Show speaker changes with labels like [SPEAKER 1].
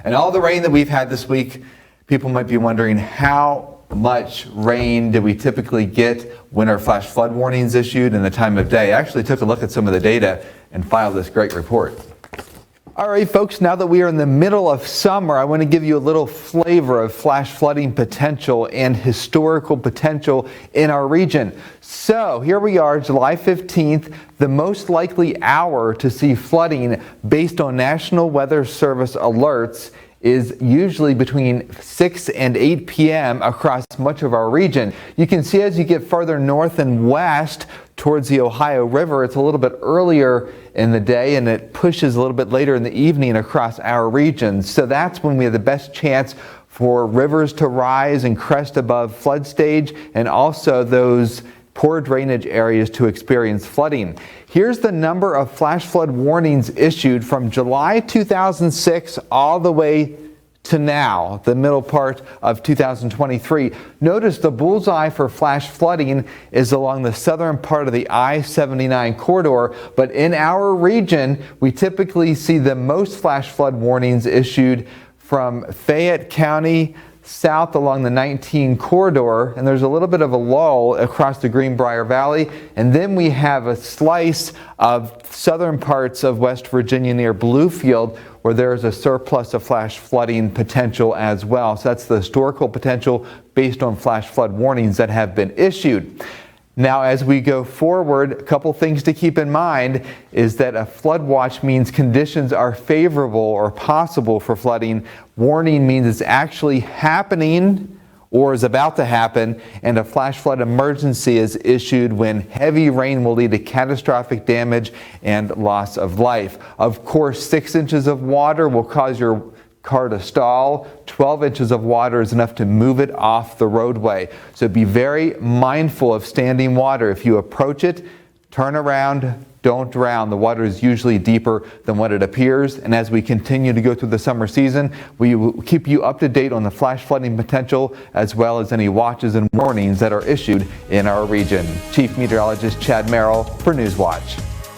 [SPEAKER 1] And all the rain that we've had this week, people might be wondering how much rain do we typically get when our flash flood warnings issued and the time of day. I actually took a look at some of the data and filed this great report. All right, folks, now that we are in the middle of summer, I want to give you a little flavor of flash flooding potential and historical potential in our region. So here we are, July 15th, the most likely hour to see flooding based on National Weather Service alerts is usually between 6 and 8 p.m. across much of our region. You can see as you get further north and west towards the Ohio River, it's a little bit earlier in the day and it pushes a little bit later in the evening across our region. So that's when we have the best chance for rivers to rise and crest above flood stage, and also those poor drainage areas to experience flooding. Here's the number of flash flood warnings issued from July 2006 all the way to now, the middle part of 2023. Notice the bullseye for flash flooding is along the southern part of the I-79 corridor, but in our region, we typically see the most flash flood warnings issued from Fayette County south along the 19 corridor, and there's a little bit of a lull across the Greenbrier Valley, and then we have a slice of southern parts of West Virginia near Bluefield where there's a surplus of flash flooding potential as well. So that's the historical potential based on flash flood warnings that have been issued. Now, as we go forward, a couple things to keep in mind is that a flood watch means conditions are favorable or possible for flooding. Warning means it's actually happening or is about to happen, and a flash flood emergency is issued when heavy rain will lead to catastrophic damage and loss of life. Of course, 6 inches of water will cause your car to stall. 12 inches of water is enough to move it off the roadway. So be very mindful of standing water. If you approach it, turn around, don't drown. The water is usually deeper than what it appears. And as we continue to go through the summer season, we will keep you up to date on the flash flooding potential as well as any watches and warnings that are issued in our region. Chief Meteorologist Chad Merrill for Newswatch.